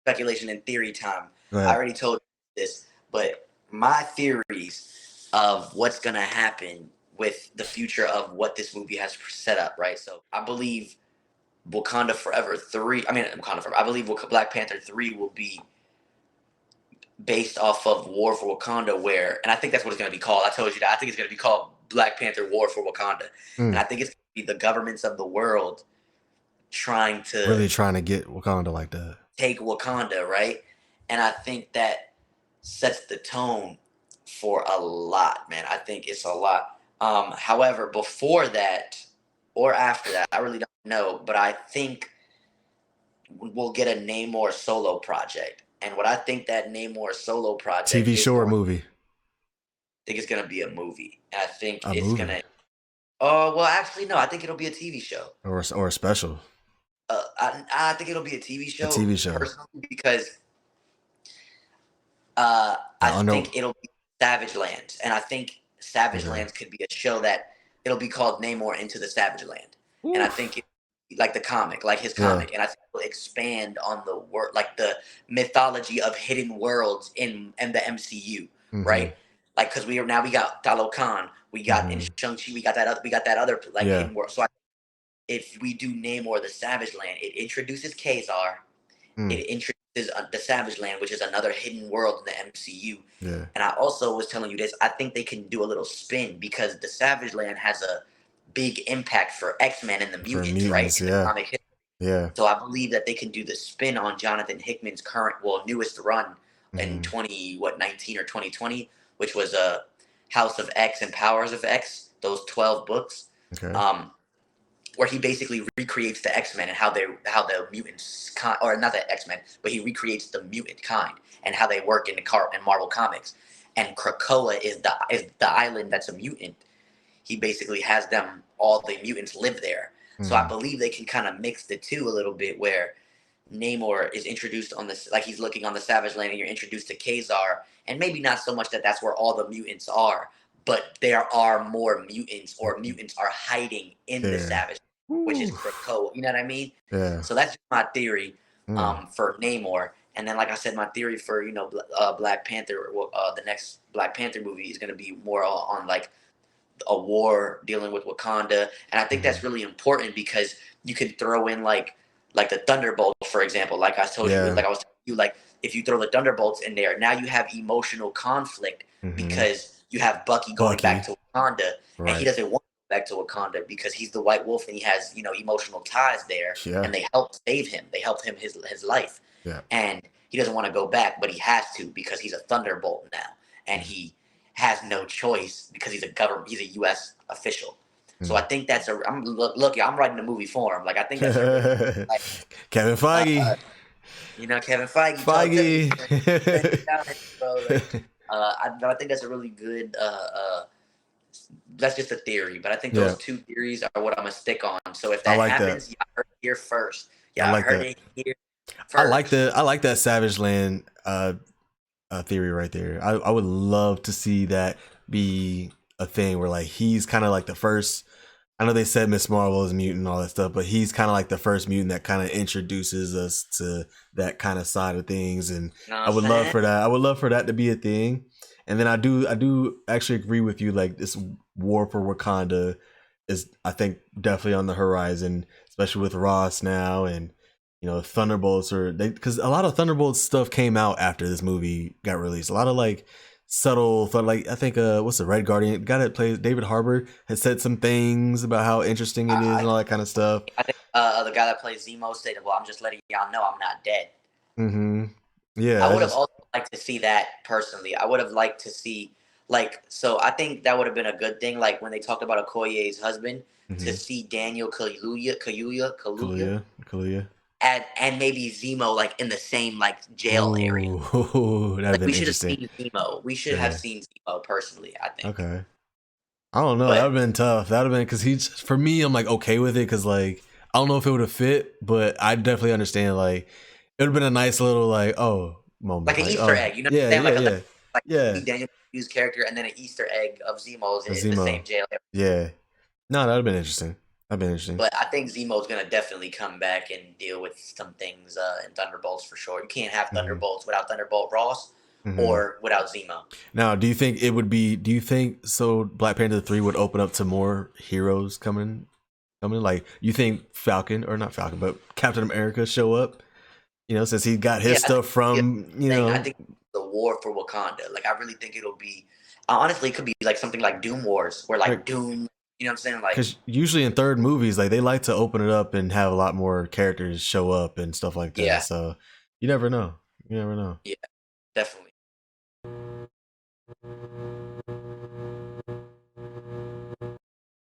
Speculation and theory time. Go I ahead. already told you this, but my theories of what's gonna happen with the future of what this movie has set up, right? So I believe Wakanda Forever 3. I mean, Wakanda Forever. I believe Black Panther 3 will be based off of War for Wakanda, where, and I think that's what it's going to be called. I told you that. I think it's going to be called Black Panther War for Wakanda. And Mm. I think it's going to be the governments of the world trying to Really trying to get Wakanda like that. take Wakanda, right? And I think that sets the tone for a lot, man. I think it's a lot. However, before that or after that, I really don't know, but I think we'll get a Namor solo project. And what I think that Namor solo project TV is show or going, movie? I think it's going to be a movie. And I think A it's going movie to, oh, well, actually, no, I think it'll be a TV show. or a special? I think it'll be a TV A show TV show. personally because Like, I oh no. think it'll be Savage Lands, and I think Savage Okay. Lands could be a show that it'll be called Namor Into the Savage Land, and I think Oof. like the comic, like his Yeah. comic, and I think it'll expand on the word, like the mythology of hidden worlds in the MCU, Mm-hmm. right? Like because we got Talokan, we got in Mm-hmm. Shang-Chi, we got that other like Yeah. hidden world. So if we do Namor the Savage Land, it introduces Kazar, Mm. it introduces the Savage Land, which is another hidden world in the MCU. Yeah. And I also was telling you this. I think they can do a little spin because the Savage Land has a big impact for X-Men and the For mutants, right? mutants. In the Yeah. comic history. Yeah. So I believe that they can do the spin on Jonathan Hickman's newest run in Mm-hmm. 19 or 2020, which was a House of X and Powers of X, those 12 books. Okay. Um, where he basically recreates the X Men and how the mutants or not the X Men, but he recreates the mutant kind and how they work in Marvel comics. And Krakoa is the island that's a mutant. He basically has them all the mutants live there. So I Mm-hmm. believe they can kind of mix the two a little bit where Namor is introduced on this, like he's looking on the Savage Land, and you're introduced to Kazar, and maybe not so much that that's where all the mutants are, but there are more mutants, or mutants are hiding in the There. Savage, which is Ooh. Krakoa. You know what I mean? Yeah. So that's just my theory Mm. for Namor. And then, like I said, my theory for Black Panther, the next Black Panther movie is going to be more on like a war dealing with Wakanda, and I think Mm-hmm. that's really important because you can throw in like the Thunderbolts, for example. Like I told you, Yeah. like I was telling you, like if you throw the Thunderbolts in there, now you have emotional conflict Mm-hmm. because you have Bucky going back Bucky. to Wakanda, and he Right. doesn't want to go back to Wakanda because he's the White Wolf and he has emotional ties there, Yeah. and they helped save him. They helped him his life, Yeah. and he doesn't want to go back, but he has to because he's a Thunderbolt now, and Mm-hmm. he has no choice because he's a U.S. official. So I Mm. think that's a. I'm writing a movie for him. Like I think that's a really like, Kevin uh, Feige. Kevin Feige talk to me, Feige. man. Send it down here, bro. Like, I think that's a really good. That's just a theory, but I think Yeah. those two theories are what I'm gonna stick on. So if I that like that. happens, y'all heard it here first. I Y'all like heard that. it here I like first. the I like that Savage Land theory right there. I would love to see that be a thing where like he's kind of like the first. I know they said Miss Marvel is a mutant and all that stuff, but he's kind of like the first mutant that kind of introduces us to that kind of side of things, and You know what I I'm would love saying? for that. I would love for that to be a thing. And then I do actually agree with you. Like this war for Wakanda is, I think, definitely on the horizon, especially with Ross now, and Thunderbolts are they because a lot of Thunderbolts stuff came out after this movie got released. A lot of like subtle thought, like I think what's the Red Guardian guy that plays David Harbour has said some things about how interesting it is I, and all that kind of stuff. I think the guy that plays Zemo stated, "Well, I'm just letting y'all know I'm not dead." Mm-hmm. Yeah, I I would have just also liked to see that personally. I would have liked to see so I think that would have been a good thing. Like when they talked about Okoye's husband, to mm-hmm. see Daniel Kaluuya, Kaluuya. and maybe Zemo like in the same like jail area. Ooh, that'd have Like been we should have interesting. seen Zemo. We should have Yeah. seen Zemo personally. I think, Okay. I don't know. That but would have been tough. That would have been because for me, I'm like okay with it because like I don't know if it would have fit, but I definitely understand. Like it would have been a nice little like moment. like an Like Easter egg, you know what yeah, I'm saying? yeah, yeah, Like yeah. see Daniel Kaluuya's character and then an Easter egg of Zemo's in the Zemo. same jail area. Yeah. No, that would have been interesting. That'd be interesting. But I think Zemo's gonna definitely come back and deal with some things in Thunderbolts for sure. You can't have Mm-hmm. Thunderbolts without Thunderbolt Ross Mm-hmm. or without Zemo. Now, do you think it would be? Do you think so? Black Panther 3 would open up to more heroes coming. Like, you think Falcon, or not Falcon, but Captain America show up? You know, since he got his Yeah, I think stuff from, you thing. I know, think the war for Wakanda. Like I really think it'll be. Honestly, it could be like something like Doom Wars, where like, like Doom. You know what I'm saying? Like because usually in third movies, like they like to open it up and have a lot more characters show up and stuff like that. yeah, So you never know. You never know. yeah, definitely.